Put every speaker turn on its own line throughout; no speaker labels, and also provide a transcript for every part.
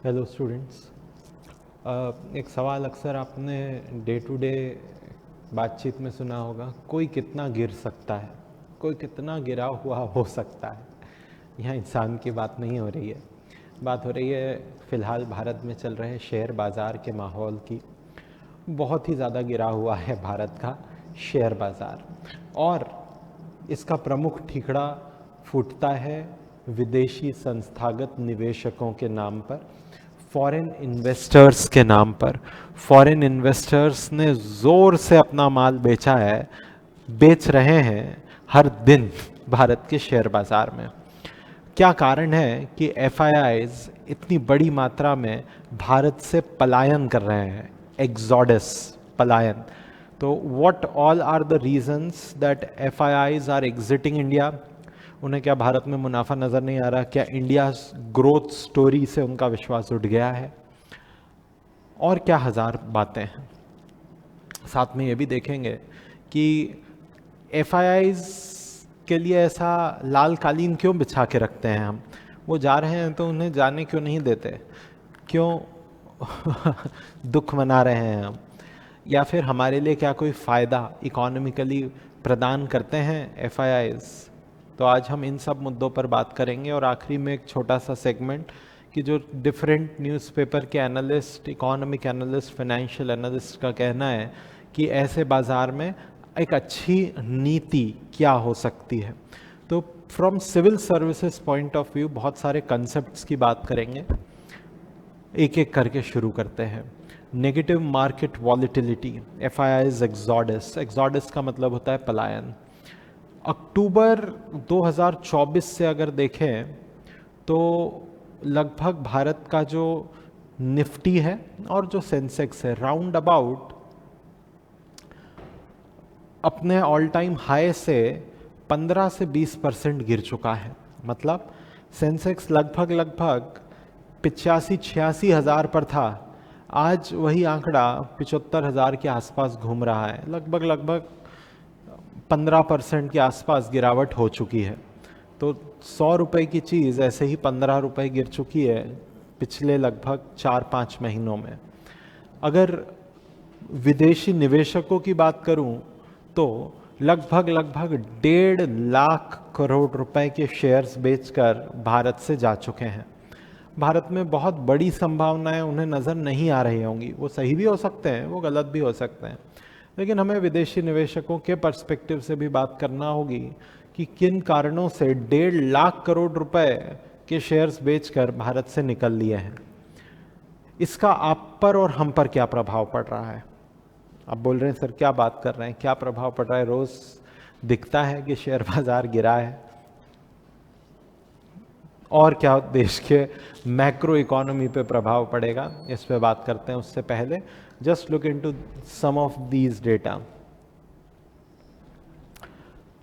Hello students. एक सवाल अक्सर आपने डे टू डे बातचीत में सुना होगा, कोई कितना गिर सकता है, कोई कितना गिरा हुआ हो सकता है। यहाँ इंसान की बात नहीं हो रही है, बात हो रही है फ़िलहाल भारत में चल रहे शेयर बाज़ार के माहौल की। बहुत ही ज़्यादा गिरा हुआ है भारत का शेयर बाज़ार, और इसका प्रमुख ठीकरा फूटता है विदेशी संस्थागत निवेशकों के नाम पर, फॉरेन इन्वेस्टर्स के नाम पर। फॉरेन इन्वेस्टर्स ने ज़ोर से अपना माल बेचा है, बेच रहे हैं हर दिन भारत के शेयर बाज़ार में। क्या कारण है कि एफआईआईज इतनी बड़ी मात्रा में भारत से पलायन कर रहे हैं, एग्जॉडस, पलायन। तो what all are the reasons that FIIs are exiting India? उन्हें क्या भारत में मुनाफा नज़र नहीं आ रहा? क्या इंडिया ग्रोथ स्टोरी से उनका विश्वास उठ गया है? और क्या हज़ार बातें हैं। साथ में ये भी देखेंगे कि एफआईआईज के लिए ऐसा लाल कालीन क्यों बिछा के रखते हैं हम? वो जा रहे हैं तो उन्हें जाने क्यों नहीं देते? क्यों दुख मना रहे हैं हम? या फिर हमारे लिए क्या कोई फ़ायदा इकोनॉमिकली प्रदान करते हैं एफआईआईज? तो आज हम इन सब मुद्दों पर बात करेंगे, और आखिरी में एक छोटा सा सेगमेंट कि जो डिफरेंट न्यूज़पेपर के analyst, economic analyst, financial analyst का कहना है कि ऐसे बाज़ार में एक अच्छी नीति क्या हो सकती है। तो from civil services point of view बहुत सारे कंसेप्ट्स की बात करेंगे, एक एक करके शुरू करते हैं। Negative market volatility, FIIs exodus. Exodus का मतलब होता है पलायन। अक्टूबर 2024 से अगर देखें तो लगभग भारत का जो निफ्टी है और जो सेंसेक्स है, राउंड अबाउट अपने ऑल टाइम हाई से 15 से 20% गिर चुका है। मतलब सेंसेक्स लगभग 85-86 हज़ार पर था, आज वही आंकड़ा 75 हज़ार के आसपास घूम रहा है। लगभग 15% के आसपास गिरावट हो चुकी है। तो 100 रुपये की चीज़ ऐसे ही 15 रुपये गिर चुकी है पिछले लगभग 4-5 महीनों में। अगर विदेशी निवेशकों की बात करूं तो लगभग 1.5 लाख करोड़ रुपए के शेयर्स बेचकर भारत से जा चुके हैं। भारत में बहुत बड़ी संभावनाएं उन्हें नज़र नहीं आ रही होंगी, वो सही भी हो सकते हैं, वो गलत भी हो सकते हैं, लेकिन हमें विदेशी निवेशकों के पर्सपेक्टिव से भी बात करना होगी कि किन कारणों से 1.5 लाख करोड़ रुपए के शेयर्स बेचकर भारत से निकल लिए हैं। इसका आप पर और हम पर क्या प्रभाव पड़ रहा है? आप बोल रहे हैं सर क्या बात कर रहे हैं, क्या प्रभाव पड़ रहा है? रोज दिखता है कि शेयर बाजार गिरा है, और क्या देश के मैक्रो इकोनॉमी पे प्रभाव पड़ेगा, इस पे बात करते हैं। उससे पहले just look into some of these data.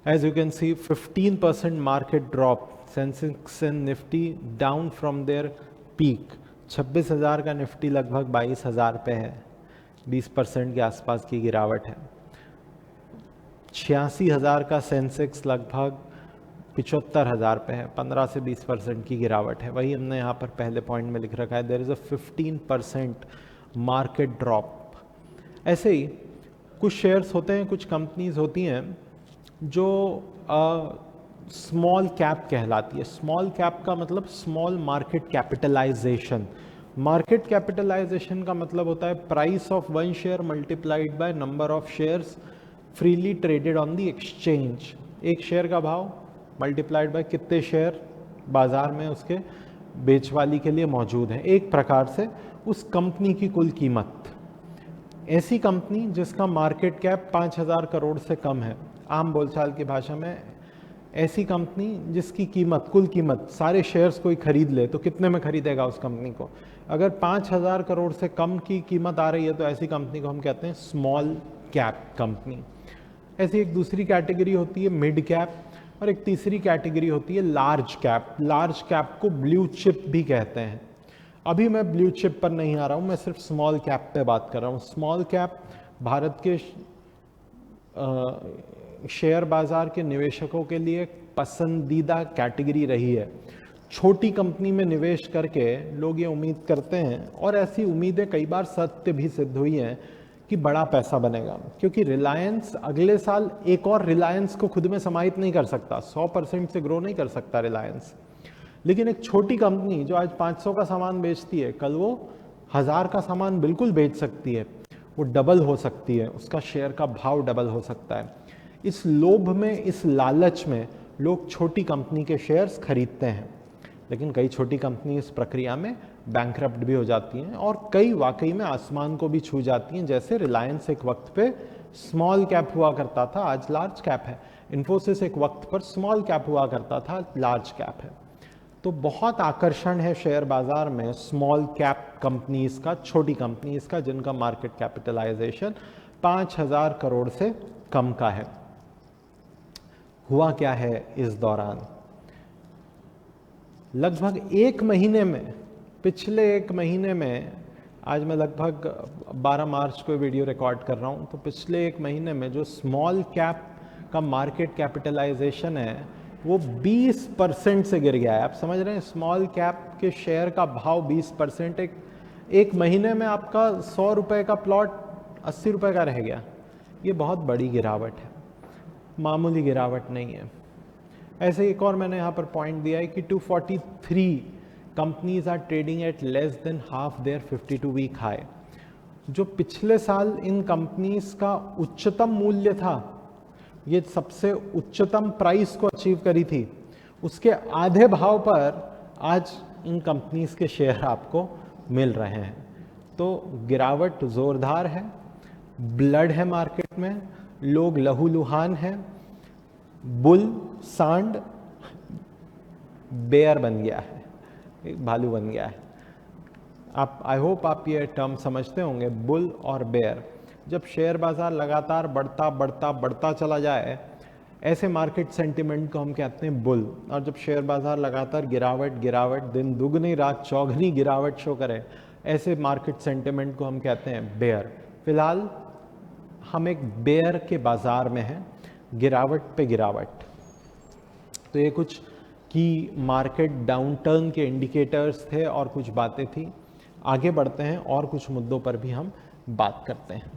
As you can see, 15% market drop, Sensex and Nifty down from their peak. 26,000 का निफ्टी लगभग 22,000 पे है, 20% के आसपास की गिरावट है। 86,000 का सेंसेक्स लगभग 75,000 पे है, 15 से 20% की गिरावट है। वही हमने यहाँ पर पहले पॉइंट में लिख रखा है, there is a 15% market drop. ऐसे ही कुछ शेयर्स होते हैं, कुछ कंपनीज होती हैं जो स्मॉल कैप कहलाती है। स्मॉल कैप का मतलब small market capitalisation. Market capitalisation का मतलब होता है price of one share multiplied by number of shares freely traded on the exchange. एक शेयर का भाव मल्टीप्लाइड बाय कितने शेयर बाजार में उसके बेचवाली के लिए मौजूद हैं, एक प्रकार से उस कंपनी की कुल कीमत। ऐसी कंपनी जिसका मार्केट कैप 5,000 करोड़ से कम है, आम बोलचाल की भाषा में ऐसी कंपनी जिसकी कीमत, कुल कीमत, सारे शेयर्स कोई खरीद ले तो कितने में खरीदेगा उस कंपनी को? अगर 5,000 करोड़ से कम की कीमत आ रही है तो ऐसी कंपनी को हम कहते हैं स्मॉल कैप कंपनी। ऐसी एक दूसरी कैटेगरी होती है मिड कैप, और एक तीसरी कैटेगरी होती है लार्ज कैप। लार्ज कैप को ब्लू चिप भी कहते हैं। अभी मैं ब्लू चिप पर नहीं आ रहा हूँ, मैं सिर्फ स्मॉल कैप पे बात कर रहा हूँ। स्मॉल कैप भारत के शेयर बाजार के निवेशकों के लिए पसंदीदा कैटेगरी रही है। छोटी कंपनी में निवेश करके लोग ये उम्मीद करते हैं, और ऐसी उम्मीदें कई बार सत्य भी सिद्ध हुई हैं कि बड़ा पैसा बनेगा, क्योंकि रिलायंस अगले साल एक और रिलायंस को खुद में समाहित नहीं कर सकता, 100% से ग्रो नहीं कर सकता रिलायंस। लेकिन एक छोटी कंपनी जो आज 500 का सामान बेचती है, कल वो 1000 का सामान बिल्कुल बेच सकती है, वो डबल हो सकती है, उसका शेयर का भाव डबल हो सकता है। इस लोभ में, इस लालच में लोग छोटी कंपनी के शेयर्स खरीदते हैं, लेकिन कई छोटी कंपनी इस प्रक्रिया में बैंकरप्ट भी हो जाती हैं, और कई वाकई में आसमान को भी छू जाती हैं। जैसे रिलायंस एक वक्त पे स्मॉल कैप हुआ करता था, आज लार्ज कैप है। इन्फोसिस एक वक्त पर स्मॉल कैप हुआ करता था, लार्ज कैप है। तो बहुत आकर्षण है शेयर बाजार में स्मॉल कैप कंपनीज का, छोटी कंपनीज का, जिनका मार्केट कैपिटलाइजेशन 5000 करोड़ से कम का है। हुआ क्या है इस दौरान? लगभग एक महीने में, पिछले एक महीने में, आज मैं लगभग 12 मार्च को वीडियो रिकॉर्ड कर रहा हूँ, तो पिछले एक महीने में जो स्मॉल कैप का मार्केट कैपिटलाइजेशन है वो 20% से गिर गया है। आप समझ रहे हैं, स्मॉल कैप के शेयर का भाव 20%। एक महीने में आपका 100 रुपये का प्लॉट 80 रुपये का रह गया। ये बहुत बड़ी गिरावट है, मामूली गिरावट नहीं है। ऐसे एक और मैंने यहाँ पर पॉइंट दिया है कि 243 companies are trading at less than half their 52 week high. जो पिछले साल इन कंपनीज का उच्चतम मूल्य था, ये सबसे उच्चतम प्राइस को अचीव करी थी, उसके आधे भाव पर आज इन कंपनीज के शेयर आपको मिल रहे हैं। तो गिरावट जोरदार है, ब्लड है मार्केट में, लोग लहूलुहान हैं, बुल सांड बेयर बन गया है, एक भालू बन गया है। आप, आई होप आप ये टर्म समझते होंगे, बुल और बेयर। जब शेयर बाजार लगातार बढ़ता बढ़ता बढ़ता चला जाए, ऐसे मार्केट सेंटिमेंट को हम कहते हैं बुल। और जब शेयर बाजार लगातार गिरावट गिरावट, दिन दुगनी रात चौगनी गिरावट शो करे, ऐसे मार्केट सेंटिमेंट को हम कहते हैं बेयर। फिलहाल हम एक बेयर के बाजार में हैं, गिरावट पे गिरावट। तो ये कुछ की मार्केट डाउनटर्न के इंडिकेटर्स थे और कुछ बातें थी। आगे बढ़ते हैं और कुछ मुद्दों पर भी हम बात करते हैं।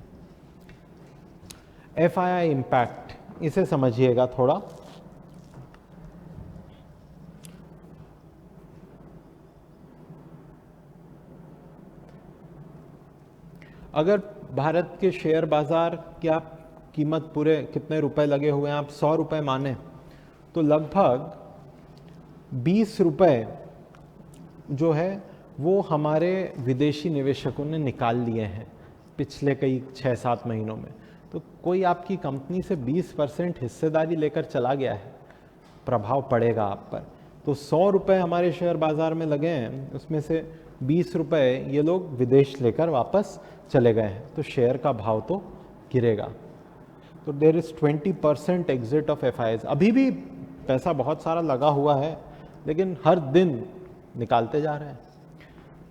FII इम्पैक्ट, इसे समझिएगा थोड़ा। अगर भारत के शेयर बाजार की आप कीमत पूरे कितने रुपए लगे हुए हैं, आप 100 रुपये माने, तो लगभग 20 रुपये जो है वो हमारे विदेशी निवेशकों ने निकाल लिए हैं पिछले कई 6-7 महीनों में। तो कोई आपकी कंपनी से 20% हिस्सेदारी लेकर चला गया है, प्रभाव पड़ेगा आप पर। तो 100 रुपये हमारे शेयर बाजार में लगे हैं, उसमें से 20 रुपये ये लोग विदेश लेकर वापस चले गए हैं, तो शेयर का भाव तो गिरेगा। तो there is 20% exit of FIIs। अभी भी पैसा बहुत सारा लगा हुआ है, लेकिन हर दिन निकालते जा रहे हैं।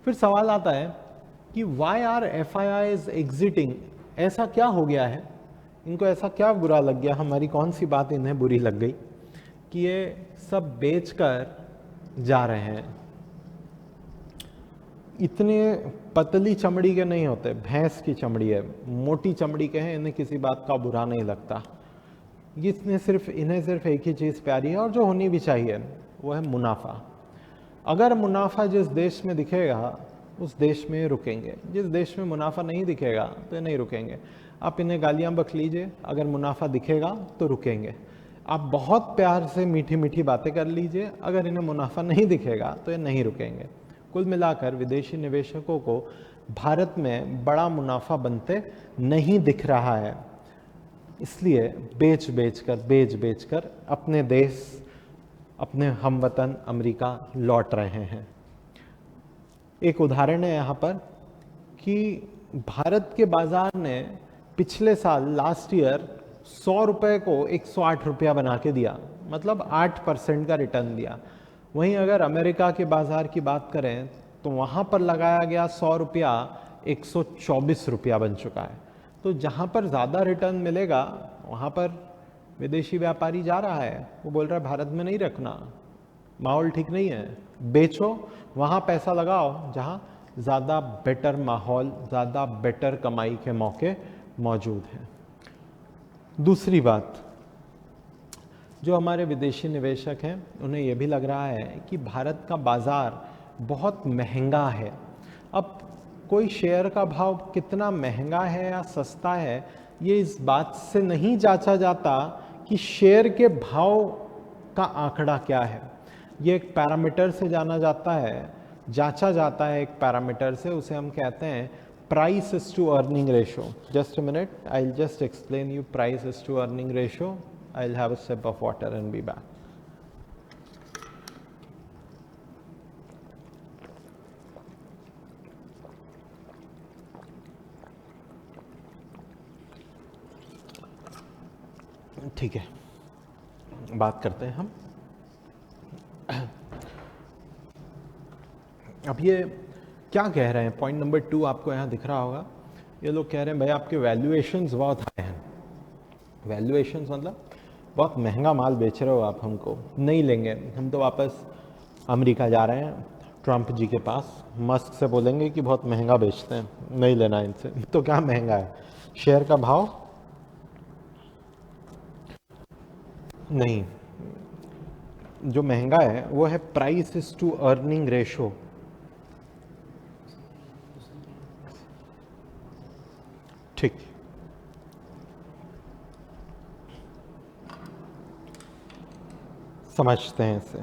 फिर सवाल आता है कि वाई आर FIIs एग्जिटिंग? ऐसा क्या हो गया है, इनको ऐसा क्या बुरा लग गया, हमारी कौन सी बात इन्हें बुरी लग गई कि ये सब बेचकर जा रहे हैं? इतने पतली चमड़ी के नहीं होते, भैंस की चमड़ी है, मोटी चमड़ी के हैं, इन्हें किसी बात का बुरा नहीं लगता। इन्हें सिर्फ एक ही चीज़ प्यारी है और जो होनी भी चाहिए, वो है मुनाफा। अगर मुनाफा जिस देश में दिखेगा उस देश में रुकेंगे, जिस देश में मुनाफा नहीं दिखेगा तो नहीं रुकेंगे। आप इन्हें गालियां बक लीजिए, अगर मुनाफा दिखेगा तो रुकेंगे। आप बहुत प्यार से मीठी मीठी बातें कर लीजिए, अगर इन्हें मुनाफा नहीं दिखेगा तो ये नहीं रुकेंगे। कुल मिलाकर विदेशी निवेशकों को भारत में बड़ा मुनाफा बनते नहीं दिख रहा है, इसलिए बेच बेच कर अपने देश, अपने हमवतन अमेरिका लौट रहे हैं। एक उदाहरण है यहाँ पर कि भारत के बाजार ने पिछले साल, लास्ट ईयर, 100 रुपये को 108 रुपया बना के दिया, मतलब 8% का रिटर्न दिया। वहीं अगर अमेरिका के बाजार की बात करें तो वहाँ पर लगाया गया 100 रुपया 124 रुपया बन चुका है। तो जहाँ पर ज़्यादा रिटर्न मिलेगा वहाँ पर विदेशी व्यापारी जा रहा है, वो बोल रहा है भारत में नहीं रखना, माहौल ठीक नहीं है, बेचो, वहाँ पैसा लगाओ जहाँ ज़्यादा बेटर माहौल, ज़्यादा बेटर कमाई के मौके मौजूद हैं। दूसरी बात, जो हमारे विदेशी निवेशक हैं उन्हें यह भी लग रहा है कि भारत का बाज़ार बहुत महंगा है। अब कोई शेयर का भाव कितना महंगा है या सस्ता है, ये इस बात से नहीं जांचा जाता कि शेयर के भाव का आंकड़ा क्या है। ये एक पैरामीटर से जाना जाता है, जांचा जाता है एक पैरामीटर से, उसे हम कहते हैं price is to earning ratio. Just a minute, I will just explain you price is to earning ratio. I will have a sip of water and be back. ठीक है, बात करते हैं हम। अब ये क्या कह रहे हैं, पॉइंट नंबर 2 आपको यहाँ दिख रहा होगा। ये लोग कह रहे हैं भाई आपके वैल्यूएशंस बहुत हाई हैं। वैल्यूएशंस मतलब बहुत महंगा माल बेच रहे हो आप, हमको नहीं लेंगे, हम तो वापस अमेरिका जा रहे हैं ट्रंप जी के पास, मस्क से बोलेंगे कि बहुत महंगा बेचते हैं, नहीं लेना इनसे। तो क्या महंगा है, शेयर का भाव नहीं, जो महंगा है वो है price is to earning ratio. ठीक, समझते हैं इसे।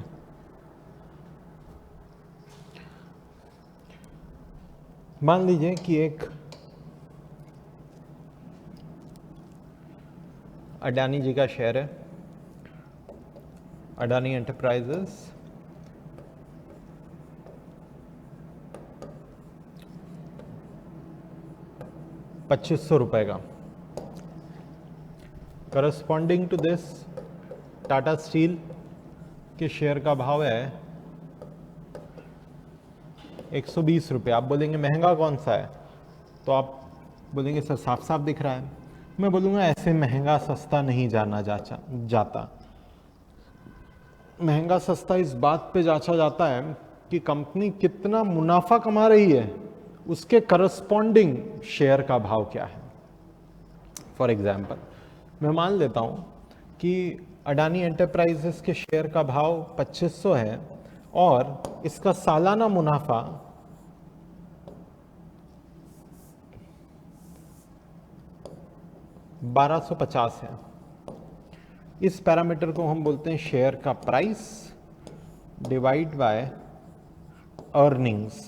मान लीजिए कि एक अडानी जी का शेयर है, अडानी एंटरप्राइजेस, ₹2500 का। Corresponding to this Tata steel के शेयर का भाव है ₹120। आप बोलेंगे महंगा कौन सा है, तो आप बोलेंगे सर साफ साफ दिख रहा है। मैं बोलूँगा ऐसे महंगा सस्ता नहीं जाना जाता। महंगा सस्ता इस बात पे जांचा जाता है कि कंपनी कितना मुनाफा कमा रही है, उसके करस्पॉन्डिंग शेयर का भाव क्या है। फॉर एग्जाम्पल, मैं मान लेता हूँ कि अडानी एंटरप्राइजेस के शेयर का भाव 2500 है और इसका सालाना मुनाफा 1250 है। इस पैरामीटर को हम बोलते हैं शेयर का प्राइस डिवाइड बाय अर्निंग्स।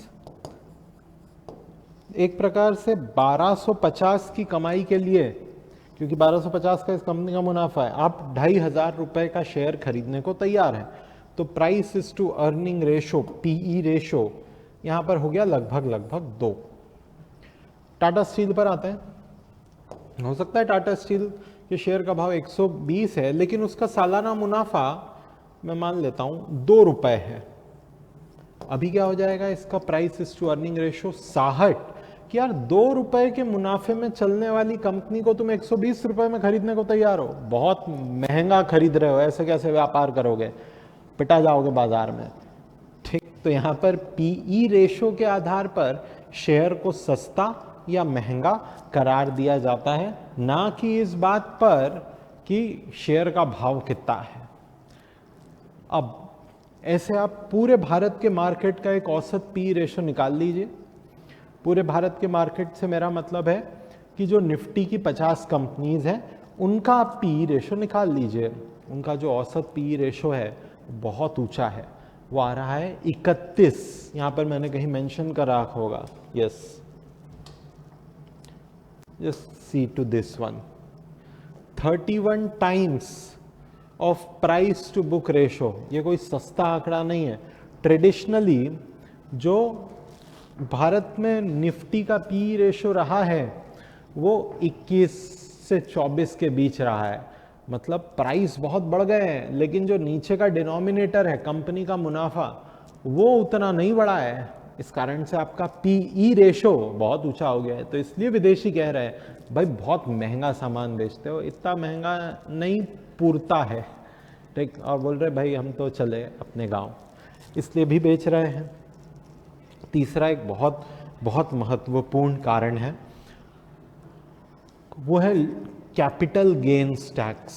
एक प्रकार से 1250 की कमाई के लिए, क्योंकि 1250 का इस कंपनी का मुनाफा है, आप ₹2500 का शेयर खरीदने को तैयार हैं, तो price is to earning ratio, PE ratio यहां पर हो गया लगभग 2। टाटा स्टील पर आते हैं। हो सकता है टाटा स्टील के शेयर का भाव 120 है, लेकिन उसका सालाना मुनाफा मैं मान लेता हूं ₹2 है। अभी क्या हो जाएगा इसका price is to earning ratio 60, कि यार ₹2 के मुनाफे में चलने वाली कंपनी को तुम ₹120 में खरीदने को तैयार हो, बहुत महंगा खरीद रहे हो, ऐसे कैसे व्यापार करोगे, पिटा जाओगे बाजार में। ठीक, तो यहां पर पीई रेशो के आधार पर शेयर को सस्ता या महंगा करार दिया जाता है, ना कि इस बात पर कि शेयर का भाव कितना है। अब ऐसे आप पूरे भारत के मार्केट का एक औसत पी रेशो निकाल लीजिए। पूरे भारत के मार्केट से मेरा मतलब है कि जो निफ्टी की 50 कंपनीज हैं उनका आप पी रेशो निकाल लीजिए। उनका जो औसत पी रेशो है बहुत ऊंचा है, वो आ रहा है 31। यहां पर मैंने कहीं मेंशन कर रखा होगा, yes, just see to this one, 31 times of price to book ratio। ये कोई सस्ता आंकड़ा नहीं है। ट्रेडिशनली जो भारत में निफ्टी का पी रेशो रहा है वो 21 से 24 के बीच रहा है। मतलब प्राइस बहुत बढ़ गए हैं, लेकिन जो नीचे का डिनोमिनेटर है कंपनी का मुनाफा वो उतना नहीं बढ़ा है। इस कारण से आपका पीई रेशो बहुत ऊंचा हो गया है। तो इसलिए विदेशी कह रहे हैं भाई बहुत महंगा सामान बेचते हो, इतना महंगा नहीं पूरता है, ठीक, और बोल रहे भाई हम तो चले अपने गांव, इसलिए भी बेच रहे हैं। तीसरा एक बहुत बहुत महत्वपूर्ण कारण है, वो है कैपिटल गेन्स टैक्स।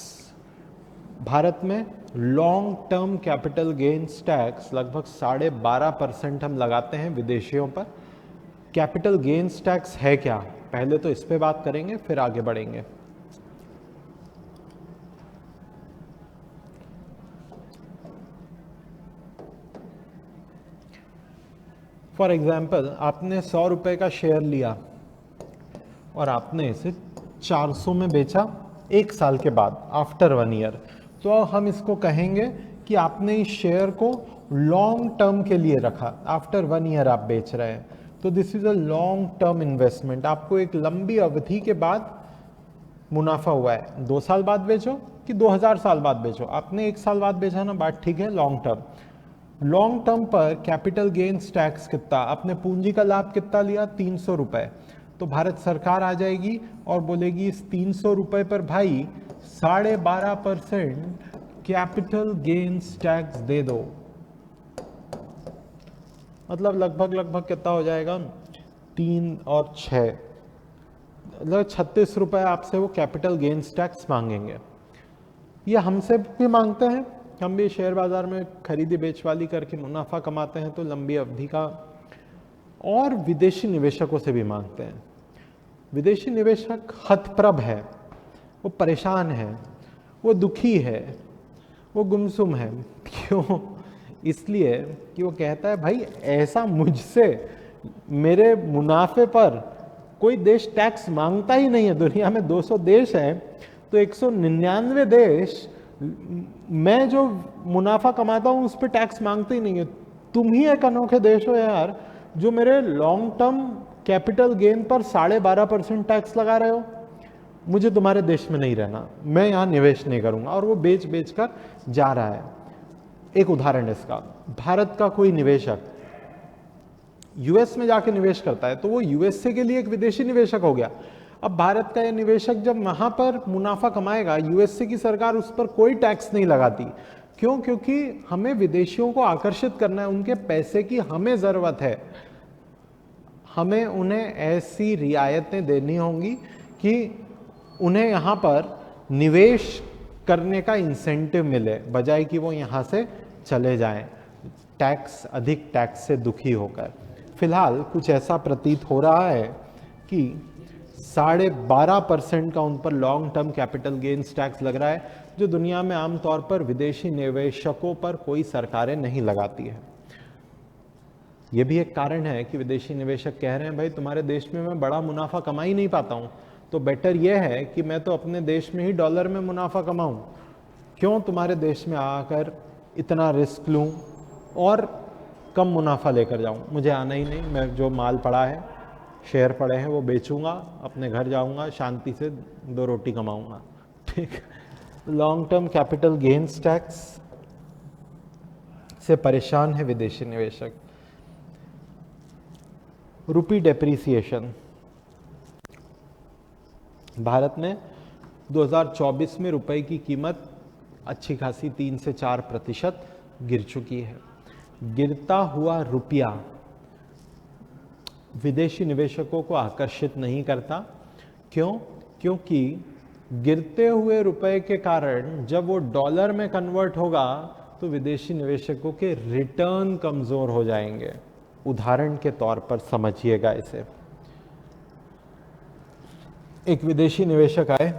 भारत में long term capital gains tax लगभग 12.5% हम लगाते हैं विदेशियों पर। कैपिटल गेन्स टैक्स है क्या, पहले तो इस पे बात करेंगे फिर आगे बढ़ेंगे। फॉर एग्जाम्पल, आपने 100 रुपए का शेयर लिया और आपने इसे 400 में बेचा 1 साल के बाद, आफ्टर 1 ईयर, तो हम इसको कहेंगे कि आपने इस शेयर को लॉन्ग टर्म के लिए रखा, आफ्टर 1 ईयर आप बेच रहे हैं, तो this is a long term investment. आपको एक लंबी अवधि के बाद मुनाफा हुआ है। 2 साल बाद बेचो कि 2000 साल बाद बेचो, आपने 1 साल बाद बेचा ना, बात ठीक है, लॉन्ग टर्म। लॉन्ग टर्म पर कैपिटल गेन्स टैक्स कितना, आपने पूंजी का लाभ कितना लिया, 300 रुपए, तो भारत सरकार आ जाएगी और बोलेगी इस 300 रुपए पर भाई 12.5% कैपिटल गेन्स टैक्स दे दो। मतलब लगभग कितना हो जाएगा, 3 और 6, मतलब 36 रुपए आपसे वो कैपिटल गेन्स टैक्स मांगेंगे। ये हमसे भी मांगते हैं, हम भी शेयर बाजार में खरीदी बेचवाली करके मुनाफा कमाते हैं तो लंबी अवधि का, और विदेशी निवेशकों से भी मांगते हैं। विदेशी निवेशक हतप्रभ है, वो परेशान है, वो दुखी है, वो गुमसुम है। क्यों? इसलिए कि वो कहता है भाई ऐसा मुझसे मेरे मुनाफे पर कोई देश टैक्स मांगता ही नहीं है। दुनिया में 200 देश हैं, तो 199 देश मैं जो मुनाफा कमाता हूं उस पर टैक्स मांगते ही नहीं है। तुम ही एक अनोखे देश हो यार जो मेरे लॉन्ग टर्म कैपिटल गेन पर 12.5% टैक्स लगा रहे हो। मुझे तुम्हारे देश में नहीं रहना, मैं यहाँ निवेश नहीं करूंगा। और वो बेच बेच कर जा रहा है। एक उदाहरण इसका, भारत का कोई निवेशक यूएस में जाके निवेश करता है तो वो यूएसए के लिए एक विदेशी निवेशक हो गया। अब भारत का ये निवेशक जब वहां पर मुनाफा कमाएगा, यूएसए की सरकार उस पर कोई टैक्स नहीं लगाती। क्यों? क्योंकि हमें विदेशियों को आकर्षित करना है, उनके पैसे की हमें जरूरत है। हमें उन्हें ऐसी रियायतें देनी होंगी कि उन्हें यहाँ पर निवेश करने का इंसेंटिव मिले, बजाय कि वो यहाँ से चले जाएं अधिक टैक्स से दुखी होकर। फिलहाल कुछ ऐसा प्रतीत हो रहा है कि 12.5% का उन पर long term capital gains tax लग रहा है, जो दुनिया में आमतौर पर विदेशी निवेशकों पर कोई सरकारें नहीं लगाती है। यह भी एक कारण है कि विदेशी निवेशक कह रहे हैं भाई तुम्हारे देश में मैं बड़ा मुनाफा कमा ही नहीं पाता हूं, तो बेटर यह है कि मैं तो अपने देश में ही डॉलर में मुनाफा कमाऊं। क्यों तुम्हारे देश में आकर इतना रिस्क लूं और कम मुनाफा लेकर जाऊं? मुझे आना ही नहीं। मैं जो माल पड़ा है, शेयर पड़े हैं, वो बेचूंगा, अपने घर जाऊंगा, शांति से 2 रोटी कमाऊंगा। ठीक। Long term capital gains tax से परेशान है विदेशी निवेशक। रुपी डेप्रिसिएशन, भारत में 2024 में रुपए की कीमत अच्छी खासी 3 से 4% गिर चुकी है। गिरता हुआ रुपया विदेशी निवेशकों को आकर्षित नहीं करता। क्यों? क्योंकि गिरते हुए रुपए के कारण जब वो डॉलर में कन्वर्ट होगा तो विदेशी निवेशकों के रिटर्न कमजोर हो जाएंगे। उदाहरण के तौर पर समझिएगा इसे। एक विदेशी निवेशक आए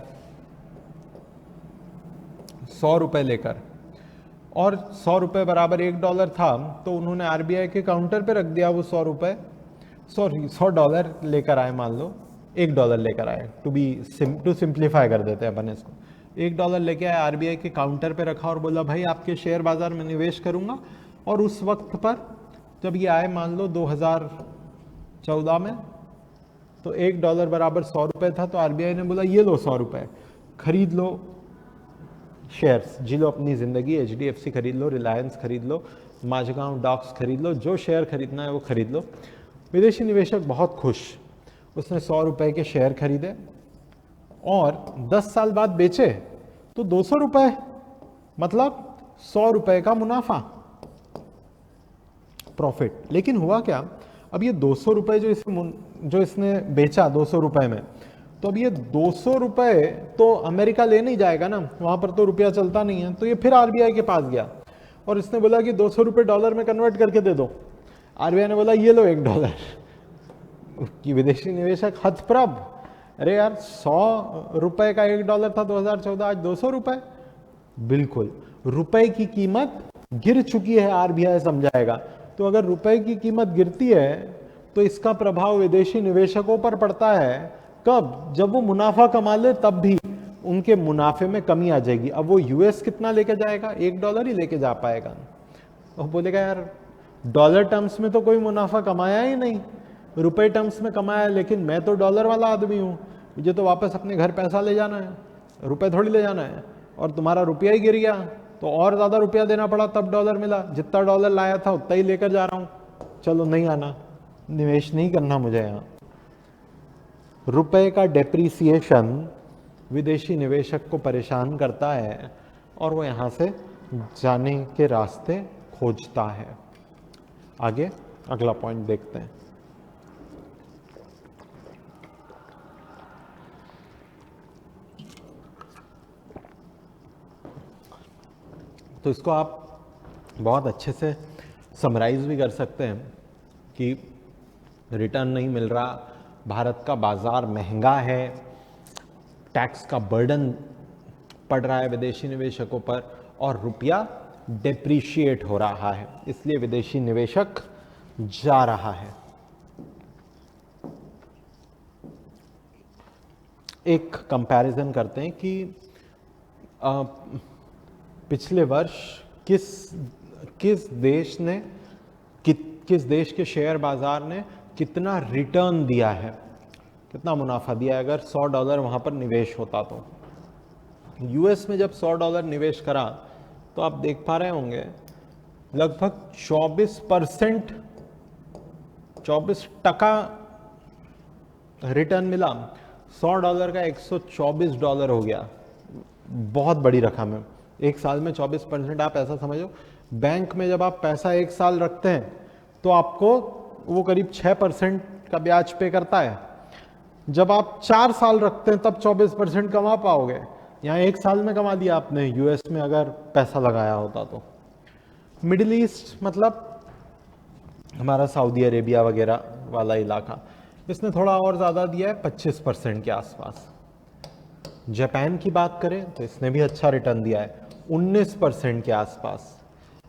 100 रुपए लेकर, और 100 रुपए बराबर $1 था, तो उन्होंने आरबीआई के काउंटर पे रख दिया वो 100 रुपए, सॉरी $100 लेकर आए, मान लो $1 लेकर आए, टू सिंप्लीफाई कर देते हैं अपन इसको। $1 लेके आए, आरबीआई के काउंटर पे रखा और बोला भाई आपके शेयर बाजार में निवेश करूंगा। और उस वक्त पर जब ये आए, मान लो 2014 में, तो $1 बराबर 100 रुपए था, तो आरबीआई ने बोला ये लो 100 रुपए, खरीद लो शेयर्स, जी लो अपनी जिंदगी, एचडीएफसी खरीद लो, रिलायंस खरीद लो, माझगांव डॉक्स खरीद लो, जो शेयर खरीदना है वो खरीद लो। विदेशी निवेशक बहुत खुश, उसने 100 रुपए के शेयर खरीदे और 10 साल बाद बेचे तो 200 रुपए, मतलब ₹100 का मुनाफा, प्रॉफिट। लेकिन हुआ क्या, अब ये ₹200 जो इसने बेचा ₹200 में, तो अब ये ₹200 तो अमेरिका ले नहीं जाएगा ना, वहां पर तो रुपया चलता नहीं है। तो ये फिर आरबीआई के पास गया और इसने बोला कि ₹200 डॉलर में कन्वर्ट करके दे दो। आरबीआई ने बोला ये लो $1 कि विदेशी निवेशक हतप्रभ, अरे यार ₹100 का $1 था 2014, आज ₹200। बिल्कुल, रुपए की कीमत गिर चुकी है, आरबीआई समझाएगा। तो अगर रुपए की कीमत गिरती है तो इसका प्रभाव विदेशी निवेशकों पर पड़ता है। कब? जब वो मुनाफा कमा ले, तब भी उनके मुनाफे में कमी आ जाएगी। अब वो यूएस कितना लेके जाएगा? $1 ही लेके जा पाएगा। वो बोलेगा यार डॉलर टर्म्स में तो कोई मुनाफा कमाया ही नहीं, रुपए टर्म्स में कमाया, लेकिन मैं तो डॉलर वाला आदमी हूँ, मुझे तो वापस अपने घर पैसा ले जाना है, रुपए थोड़ी ले जाना है। और तुम्हारा रुपया ही गिर गया तो और ज़्यादा रुपया देना पड़ा, तब डॉलर मिला। जितना डॉलर लाया था उतना ही लेकर जा रहा हूँ, चलो नहीं आना, निवेश नहीं करना मुझे यहाँ। रुपए का डेप्रीसिएशन विदेशी निवेशक को परेशान करता है और वो यहाँ से जाने के रास्ते खोजता है। आगे अगला पॉइंट देखते हैं। तो इसको आप बहुत अच्छे से समराइज भी कर सकते हैं कि रिटर्न नहीं मिल रहा, भारत का बाजार महंगा है, टैक्स का बर्डन पड़ रहा है विदेशी निवेशकों पर, और रुपया डेप्रीशिएट हो रहा है, इसलिए विदेशी निवेशक जा रहा है। एक कंपैरिजन करते हैं कि पिछले वर्ष किस देश के शेयर बाजार ने कितना रिटर्न दिया है, कितना मुनाफा दिया है। अगर $100 वहां पर निवेश होता तो यूएस में जब $100 निवेश करा तो आप देख पा रहे होंगे लगभग 24% रिटर्न मिला। $100 का $124 हो गया, बहुत बड़ी रकम है। एक साल में 24%, आप ऐसा समझो बैंक में जब आप पैसा एक साल रखते हैं तो आपको वो करीब 6% का ब्याज पे करता है। जब आप 4 साल रखते हैं तब 24% कमा पाओगे। यहाँ एक साल में कमा दिया आपने यूएस में अगर पैसा लगाया होता तो। मिडिल ईस्ट मतलब हमारा सऊदी अरेबिया वगैरह वाला इलाका, इसने थोड़ा और ज़्यादा दिया है, 25% के आसपास। जापान की बात करें तो इसने भी अच्छा रिटर्न दिया है, 19% के आसपास।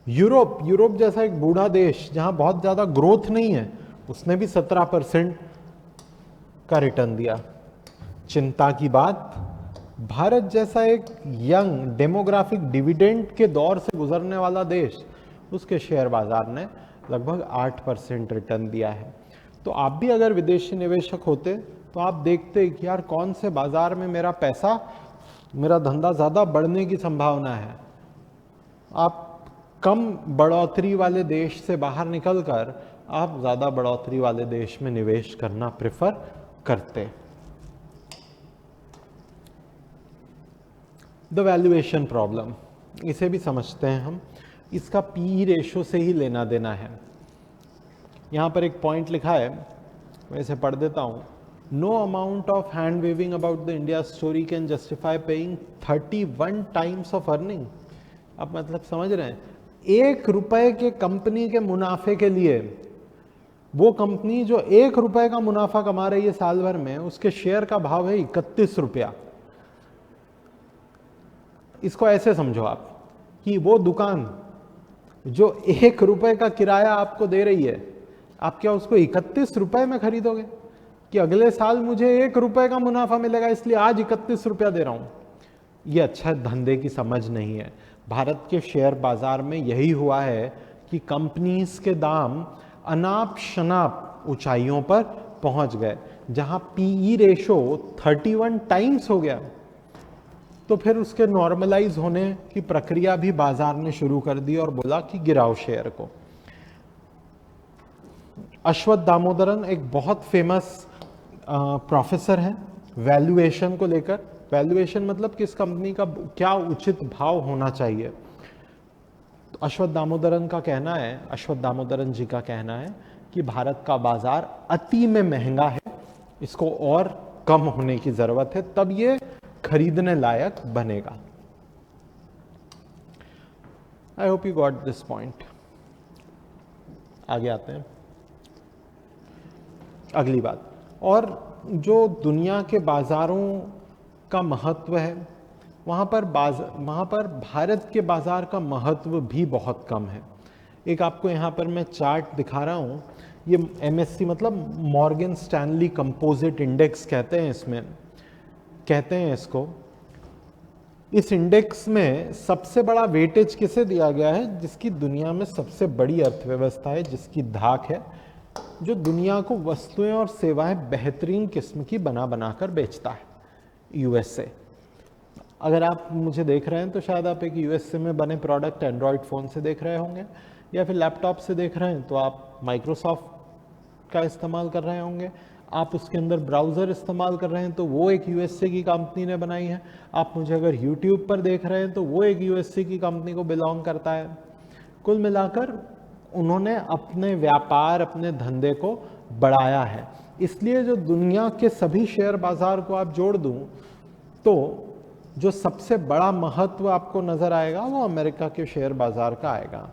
यूरोप जैसा एक बूढ़ा देश जहां बहुत ज़्यादा ग्रोथ नहीं है, उसने भी 17% का रिटर्न दिया। चिंता की बात, भारत जैसा एक यंग डेमोग्राफिक डिविडेंड के दौर से गुजरने वाला देश, उसके शेयर बाजार ने लगभग 8% रिटर्न दिया है। तो आप भी अगर विदेशी निवेशक होते तो आप देखते कि यार कौन से बाजार में मेरा पैसा, मेरा धंधा ज़्यादा बढ़ने की संभावना है। आप कम बढ़ोतरी वाले देश से बाहर निकलकर आप ज़्यादा बढ़ोतरी वाले देश में निवेश करना प्रेफर करते। द वैल्यूएशन प्रॉब्लम, इसे भी समझते हैं हम। इसका पी रेशो से ही लेना देना है। यहाँ पर एक पॉइंट लिखा है, मैं इसे पढ़ देता हूँ। No amount of hand waving about the India story can justify paying 31 times of earning. आप मतलब समझ रहे हैं, ₹1 के कंपनी के मुनाफे के लिए, वो कंपनी जो ₹1 का मुनाफा कमा रही है साल भर में, उसके शेयर का भाव है ₹31। इसको ऐसे समझो आप कि वो दुकान जो ₹1 का किराया आपको दे रही है, आप क्या उसको ₹31 में खरीदोगे कि अगले साल मुझे ₹1 का मुनाफा मिलेगा इसलिए आज ₹31 दे रहा हूं? ये अच्छा धंधे की समझ नहीं है। भारत के शेयर बाजार में यही हुआ है कि कंपनीज के दाम अनाप शनाप ऊंचाइयों पर पहुंच गए। जहां पीई रेशो 31 टाइम्स हो गया, तो फिर उसके नॉर्मलाइज होने की प्रक्रिया भी बाजार ने शुरू कर दी और बोला कि गिराओ शेयर को। अश्वत्थ दामोदरन एक बहुत फेमस प्रोफेसर है वैल्यूएशन को लेकर। वैल्यूएशन मतलब किस कंपनी का क्या उचित भाव होना चाहिए। अश्वत्थ दामोदरन जी का कहना है कि भारत का बाजार अति में महंगा है, इसको और कम होने की जरूरत है, तब ये खरीदने लायक बनेगा। I hope you got this point. आगे आते हैं अगली बात। और जो दुनिया के बाजारों का महत्व है, वहाँ पर भारत के बाजार का महत्व भी बहुत कम है। एक आपको यहाँ पर मैं चार्ट दिखा रहा हूँ, ये MSC मतलब मॉर्गन स्टैनली कंपोजिट इंडेक्स कहते हैं इसको। इस इंडेक्स में सबसे बड़ा वेटेज किसे दिया गया है? जिसकी दुनिया में सबसे बड़ी अर्थव्यवस्था है, जिसकी धाक है, जो दुनिया को वस्तुएं और सेवाएं बेहतरीन किस्म की बना बनाकर बेचता है, USA। अगर आप मुझे देख रहे हैं तो शायद आप एक USA में बने प्रोडक्ट एंड्रॉयड फ़ोन से देख रहे होंगे, या फिर लैपटॉप से देख रहे हैं तो आप माइक्रोसॉफ्ट का इस्तेमाल कर रहे होंगे। आप उसके अंदर ब्राउज़र इस्तेमाल कर रहे हैं तो वो एक USA की कंपनी ने बनाई है। आप मुझे अगर YouTube पर देख रहे हैं तो वो एक USA की कंपनी को बिलोंग करता है। कुल मिलाकर उन्होंने अपने व्यापार, अपने धंधे को बढ़ाया है। इसलिए जो दुनिया के सभी शेयर बाजार को आप जोड़ दूं तो जो सबसे बड़ा महत्व आपको नजर आएगा वो अमेरिका के शेयर बाजार का आएगा।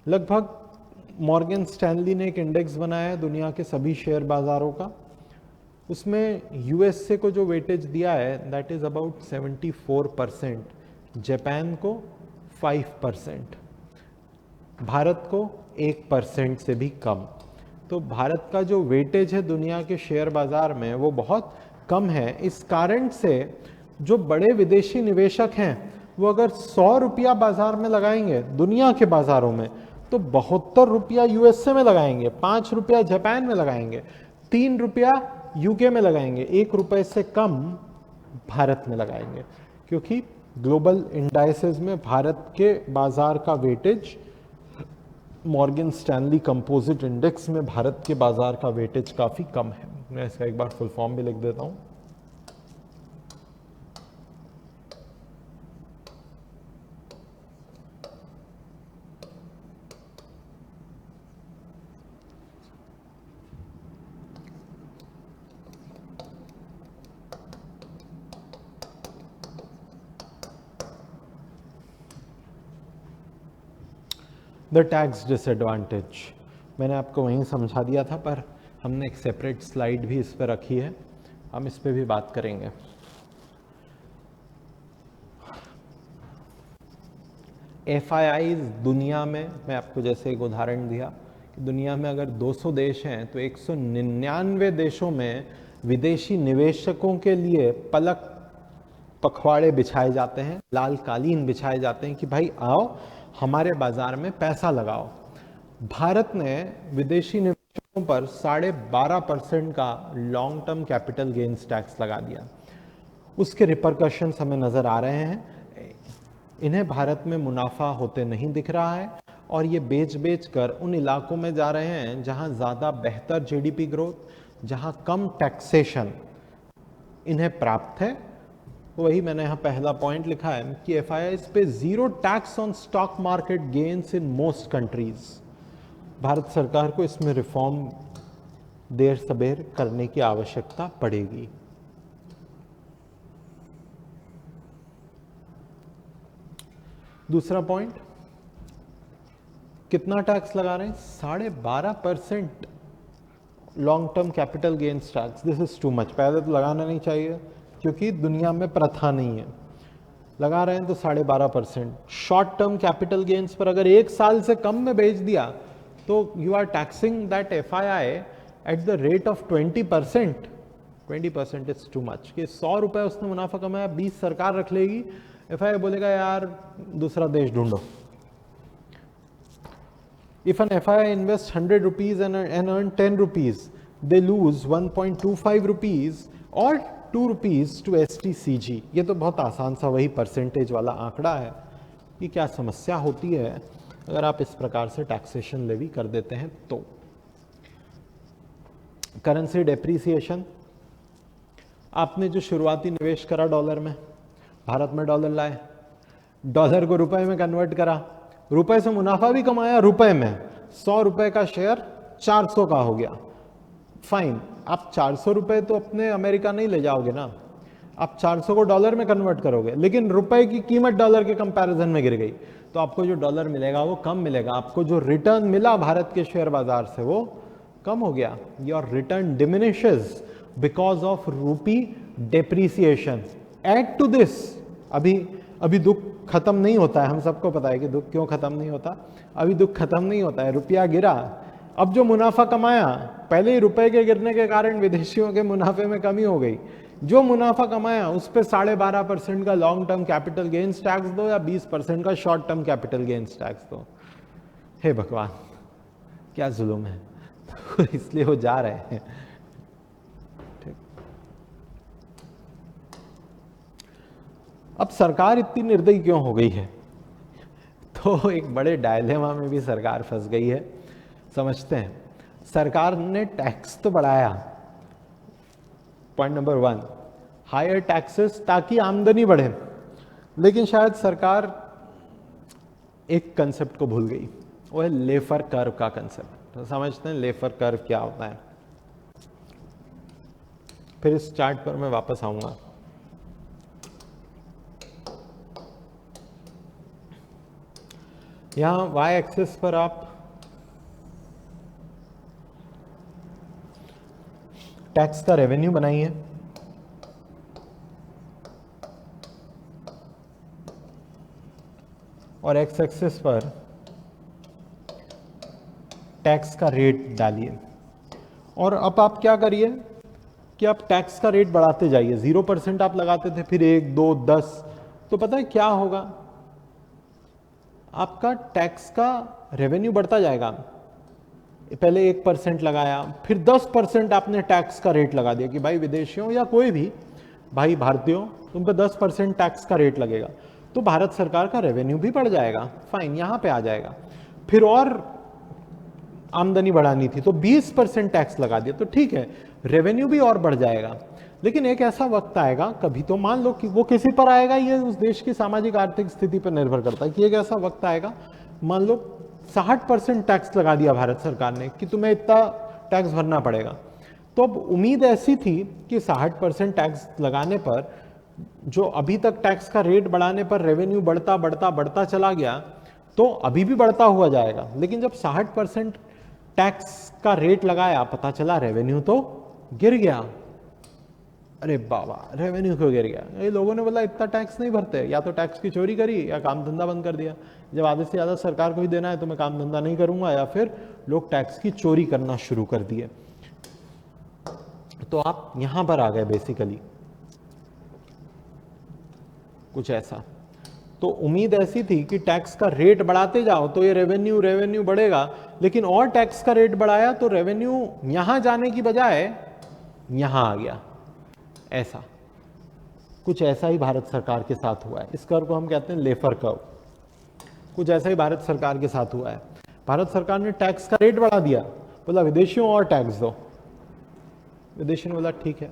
लगभग मॉर्गन स्टैनली ने एक इंडेक्स बनाया है दुनिया के सभी शेयर बाजारों का, उसमें USA को जो वेटेज दिया है दैट इज अबाउट 74%, जापान को 5%, भारत को 1% से भी कम। तो भारत का जो वेटेज है दुनिया के शेयर बाजार में वो बहुत कम है। इस कारण से जो बड़े विदेशी निवेशक हैं वो अगर 100 रुपया बाजार में लगाएंगे दुनिया के बाजारों में तो 72 रुपया USA में लगाएंगे, 5 रुपया जापान में लगाएंगे, 3 रुपया UK में लगाएंगे, 1 रुपये से कम भारत में लगाएंगे, क्योंकि ग्लोबल इंडाइसेस में भारत के बाजार का weightage, Morgan Stanley composite index में भारत के बाजार का वेटेज काफी कम है। मैं इसका एक बार फुल फॉर्म भी लिख देता हूं। द टैक्स डिसएडवांटेज मैंने आपको वहीं समझा दिया था, पर हमने एक सेपरेट स्लाइड भी इस पर रखी है, हम इस पर भी बात करेंगे। FIIs दुनिया में, मैं आपको जैसे एक उदाहरण दिया कि दुनिया में अगर 200 देश हैं तो 199 देशों में विदेशी निवेशकों के लिए पलक पखवाड़े बिछाए जाते हैं, लाल कालीन बिछाए जाते हैं कि भाई आओ हमारे बाजार में पैसा लगाओ। भारत ने विदेशी निवेशकों पर 12.5% का long term capital gains tax लगा दिया। उसके रिपरकशंस हमें नजर आ रहे हैं। इन्हें भारत में मुनाफा होते नहीं दिख रहा है और ये बेच कर उन इलाकों में जा रहे हैं जहां ज्यादा बेहतर GDP ग्रोथ, जहां कम टैक्सेशन इन्हें प्राप्त है। वही मैंने यहाँ पहला पॉइंट लिखा है कि FIIs पे 0 tax on stock market gains in most countries. Bharat सरकार को इसमें रिफॉर्म देर सबेर करने की आवश्यकता पड़ेगी। दूसरा पॉइंट, कितना टैक्स लगा रहे हैं? 12.5% long term capital gains tax. This is too much. पहले तो लगाना नहीं चाहिए क्योंकि दुनिया में प्रथा नहीं है। लगा रहे हैं तो 12.5%। शॉर्ट टर्म कैपिटल गेन्स पर अगर 1 साल से कम में बेच दिया तो you are taxing that FII at the rate of 20%। 20% is too much. कि 100 रुपए उसने मुनाफा कमाया, 20 सरकार रख लेगी, FII बोलेगा यार दूसरा देश ढूंढो। If an FII invests 100 rupees and earn 10 rupees, they lose 1.25 rupees or 2 rupees to STCG। ये तो बहुत आसान सा वही परसेंटेज वाला आंकड़ा है कि क्या समस्या होती है अगर आप इस प्रकार से टैक्सेशन लेवी कर देते हैं तो। करेंसी डेप्रीसिएशन, आपने जो शुरुआती निवेश करा डॉलर में, भारत में डॉलर लाए, डॉलर को रुपए में कन्वर्ट करा, रुपए से मुनाफा भी कमाया, रुपए में 100 रुपए का शेयर 400 का हो गया। फाइन, आप 400 रुपए तो अपने अमेरिका नहीं ले जाओगे ना, आप 400 को डॉलर में कन्वर्ट करोगे, लेकिन रुपए की कीमत डॉलर के कंपैरिजन में गिर गई, तो आपको जो डॉलर मिलेगा वो कम मिलेगा, आपको जो रिटर्न मिला भारत के शेयर बाजार से वो कम हो गया। Your return diminishes because of rupee depreciation. Add to this, अभी दुख खत्म नहीं होता है, हम सबको पता है कि दुख क्यों खत्म नहीं होता, अभी दुख खत्म नहीं होता है, रुपया गिरा, अब जो मुनाफा कमाया, पहले ही रुपए के गिरने के कारण विदेशियों के मुनाफे में कमी हो गई, जो मुनाफा कमाया उस पर 12.5% का long term capital gains tax दो या 20% का short term capital gains tax दो। हे भगवान, क्या जुल्म है। तो इसलिए वो जा रहे हैं। ठीक, अब सरकार इतनी निर्दयी क्यों हो गई है? तो एक बड़े डायलेमा में भी सरकार फंस गई है, समझते हैं। सरकार ने टैक्स तो बढ़ाया, पॉइंट नंबर 1, हायर टैक्सेस ताकि आमदनी बढ़े, लेकिन शायद सरकार एक कंसेप्ट को भूल गई, वो है लेफर कर्व का कंसेप्ट। तो समझते हैं लेफर कर्व क्या होता है, फिर इस चार्ट पर मैं वापस आऊंगा। यहां y एक्सिस पर आप टैक्स का रेवेन्यू बनाइए, और एक्स एक्सिस पर टैक्स का रेट डालिए। और अब आप क्या करिए कि आप टैक्स का रेट बढ़ाते जाइए। 0% आप लगाते थे, फिर 1, 2, 10, तो पता है क्या होगा, आपका टैक्स का रेवेन्यू बढ़ता जाएगा। पहले 1% लगाया, फिर 10% आपने टैक्स का रेट लगा दिया कि भाई विदेशियों या कोई भी भाई भारतीयों, तुम पे 10% टैक्स का रेट लगेगा, तो भारत सरकार का रेवेन्यू भी बढ़ जाएगा। फाइन, यहां पे आ जाएगा। फिर और आमदनी बढ़ानी थी तो 20% टैक्स लगा दिया, तो ठीक है, रेवेन्यू भी और बढ़ जाएगा। लेकिन एक ऐसा वक्त आएगा, कभी तो मान लो कि वो किसी पर आएगा, ये उस देश की सामाजिक आर्थिक स्थिति पर निर्भर करता है कि एक ऐसा वक्त आएगा, मान लो 60% टैक्स लगा दिया भारत सरकार ने कि तुम्हें इतना टैक्स भरना पड़ेगा। तो अब उम्मीद ऐसी थी कि 60% टैक्स लगाने पर, जो अभी तक टैक्स का रेट बढ़ाने पर रेवेन्यू बढ़ता बढ़ता बढ़ता चला गया, तो अभी भी बढ़ता हुआ जाएगा। लेकिन जब 60% टैक्स का रेट लगाया, पता चला रेवेन्यू तो गिर गया। अरे बाबा, रेवेन्यू क्यों गिर गया? ये लोगों ने बोला इतना टैक्स नहीं भरते, या तो टैक्स की चोरी करी या काम धंधा बंद कर दिया। जब आधे से ज़्यादा सरकार को ही देना है तो मैं काम धंधा नहीं करूंगा, या फिर लोग टैक्स की चोरी करना शुरू कर दिए। तो आप यहां पर आ गए बेसिकली, कुछ ऐसा। तो उम्मीद ऐसी थी कि टैक्स का रेट बढ़ाते जाओ तो ये रेवेन्यू बढ़ेगा, लेकिन और टैक्स का रेट बढ़ाया तो रेवेन्यू यहां जाने की बजाय यहां आ गया। ऐसा कुछ ऐसा ही भारत सरकार के साथ हुआ है। इस कर्व को हम कहते हैं लेफर कर्व। कुछ ऐसा ही भारत सरकार के साथ हुआ है। भारत सरकार ने टैक्स का रेट बढ़ा दिया, बोला विदेशियों और टैक्स दो। विदेशी ने बोला ठीक है,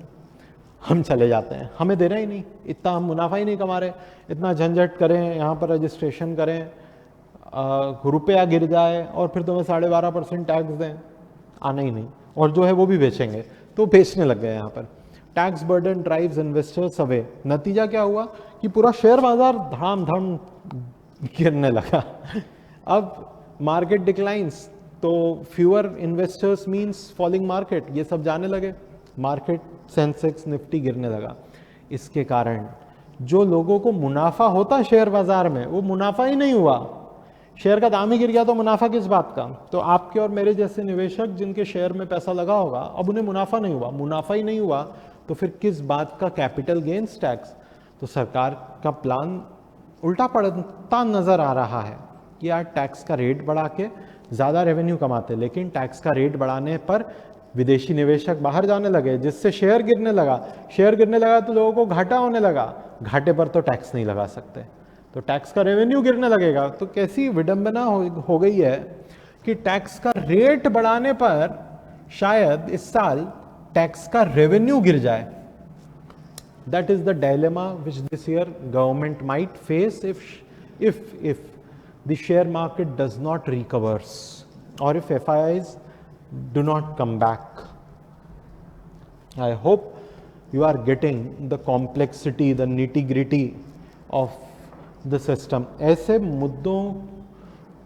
हम चले जाते हैं, हमें देना ही नहीं, इतना हम मुनाफा ही नहीं कमा रहे, इतना झंझट करें, यहाँ पर रजिस्ट्रेशन करें, रुपया गिर जाए और फिर तुम्हें 12.5% टैक्स दें, आना ही नहीं, और जो है वो भी बेचेंगे। तो बेचने लग गए यहाँ पर। Tax burden drives investors away. नतीजा क्या हुआ कि पूरा शेयर बाजार धड़ाम धम गिरने लगा। अब मार्केट डिक्लाइंस, तो fewer investors means falling market, ये सब जाने लगे, मार्केट सेंसेक्स निफ्टी गिरने लगा। इसके कारण जो लोगों को मुनाफा होता शेयर बाजार में, वो मुनाफा ही नहीं हुआ। शेयर का दाम ही गिर गया तो मुनाफा किस बात का? तो आपके और मेरे जैसे निवेशक जिनके शेयर में पैसा लगा होगा, अब उन्हें मुनाफा नहीं हुआ। मुनाफा ही नहीं हुआ तो फिर किस बात का कैपिटल गेन्स टैक्स? तो सरकार का प्लान उल्टा पड़ता नजर आ रहा है कि यार टैक्स का रेट बढ़ा के ज़्यादा रेवेन्यू कमाते, लेकिन टैक्स का रेट बढ़ाने पर विदेशी निवेशक बाहर जाने लगे, जिससे शेयर गिरने लगा। शेयर गिरने लगा तो लोगों को घाटा होने लगा, घाटे पर तो टैक्स नहीं लगा सकते, तो टैक्स का रेवेन्यू गिरने लगेगा। तो कैसी विडंबना हो गई है कि टैक्स का रेट बढ़ाने पर शायद इस साल टैक्स का रेवेन्यू गिर जाए। That is the dilemma which this year government might face if the share market does not recovers, or if FIIs do not come back. I hope you are getting the complexity, the nitty-gritty of the system. ऐसे मुद्दों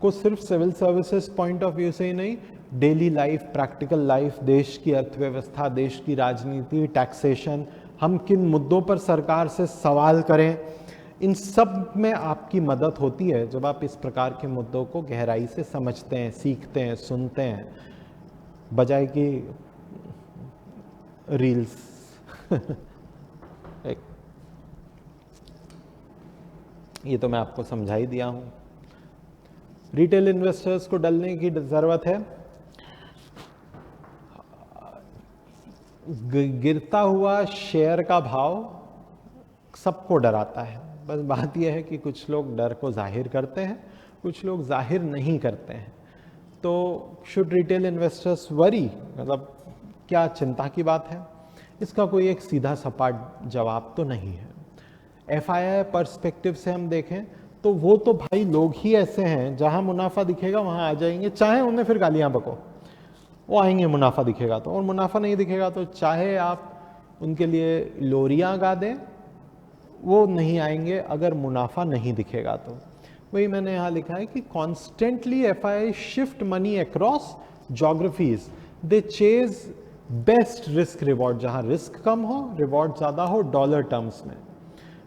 को सिर्फ civil services point of view से ही नहीं, daily life, practical life, देश की अर्थव्यवस्था, देश की राजनीति, टैक्सेशन, हम किन मुद्दों पर सरकार से सवाल करें, इन सब में आपकी मदद होती है जब आप इस प्रकार के मुद्दों को गहराई से समझते हैं, सीखते हैं, सुनते हैं, बजाय कि रील्स ये तो मैं आपको समझा ही दिया हूं। रिटेल इन्वेस्टर्स को डरने की जरूरत है। गिरता हुआ शेयर का भाव सबको डराता है, बस बात यह है कि कुछ लोग डर को जाहिर करते हैं, कुछ लोग जाहिर नहीं करते हैं। तो शुड रिटेल इन्वेस्टर्स वरी, मतलब क्या चिंता की बात है? इसका कोई एक सीधा सपाट जवाब तो नहीं है। एफआईआई पर्सपेक्टिव से हम देखें तो वो तो भाई लोग ही ऐसे हैं, जहां मुनाफा दिखेगा वहां आ जाएंगे, चाहे उन्हें फिर गालियां बको, वो आएंगे मुनाफा दिखेगा तो, और मुनाफा नहीं दिखेगा तो चाहे आप उनके लिए लोरियां गा दें, वो नहीं आएंगे अगर मुनाफा नहीं दिखेगा तो। वही मैंने यहाँ लिखा है कि constantly FII shift money across geographies, they chase best risk reward, जहाँ रिस्क कम हो रिवॉर्ड ज़्यादा हो डॉलर टर्म्स में।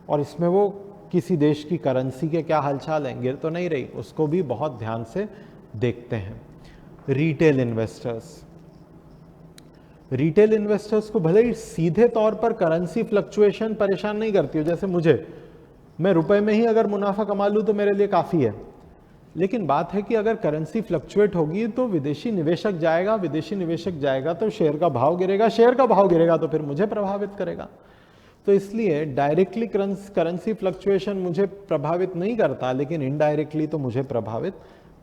और इसमें वो किसी देश की करेंसी के क्या हालचाल हैं, गिर तो नहीं रही, उसको भी बहुत ध्यान से देखते हैं। रिटेल इन्वेस्टर्स को भले ही सीधे तौर पर करेंसी फ्लक्चुएशन परेशान नहीं करती हो, जैसे मुझे, मैं रुपए में ही अगर मुनाफा कमा लूँ तो मेरे लिए काफ़ी है। लेकिन बात है कि अगर करेंसी फ्लक्चुएट होगी तो विदेशी निवेशक जाएगा तो शेयर का भाव गिरेगा तो फिर मुझे प्रभावित करेगा। तो इसलिए डायरेक्टली करेंसी फ्लक्चुएशन मुझे प्रभावित नहीं करता, लेकिन इनडायरेक्टली तो मुझे प्रभावित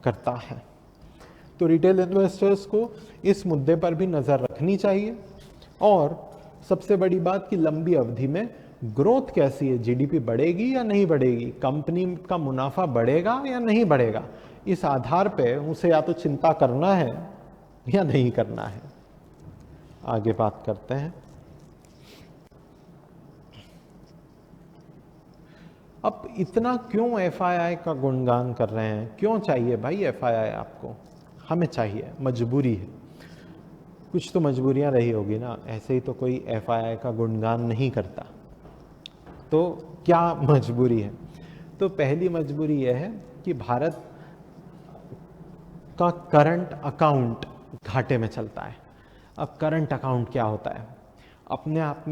करता है। तो रिटेल इन्वेस्टर्स को इस मुद्दे पर भी नज़र रखनी चाहिए। और सबसे बड़ी बात कि लंबी अवधि में ग्रोथ कैसी है, जीडीपी बढ़ेगी या नहीं बढ़ेगी, कंपनी का मुनाफा बढ़ेगा या नहीं बढ़ेगा, इस आधार पे उसे या तो चिंता करना है या नहीं करना है। आगे बात करते हैं। अब इतना क्यों एफआईआई का गुणगान कर रहे हैं? क्यों चाहिए भाई एफआईआई आपको? हमें चाहिए, मजबूरी है। कुछ तो मजबूरियां रही होगी ना, ऐसे ही तो कोई एफआईआई का गुणगान नहीं करता। तो क्या मजबूरी है? तो पहली मजबूरी यह है कि भारत का करंट अकाउंट घाटे में चलता है। अब करंट अकाउंट क्या होता है? अपने आप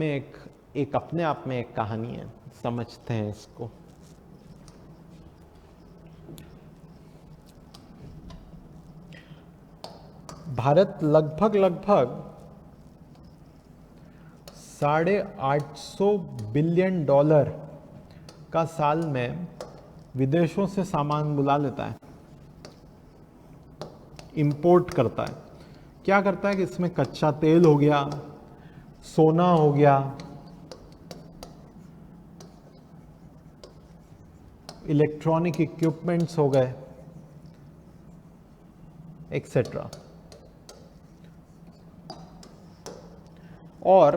में एक कहानी है, समझते हैं इसको। भारत लगभग 850 बिलियन डॉलर का साल में विदेशों से सामान बुला लेता है, इंपोर्ट करता है। क्या करता है कि इसमें कच्चा तेल हो गया, सोना हो गया, इलेक्ट्रॉनिक इक्विपमेंट्स हो गए, एक्सेट्रा। और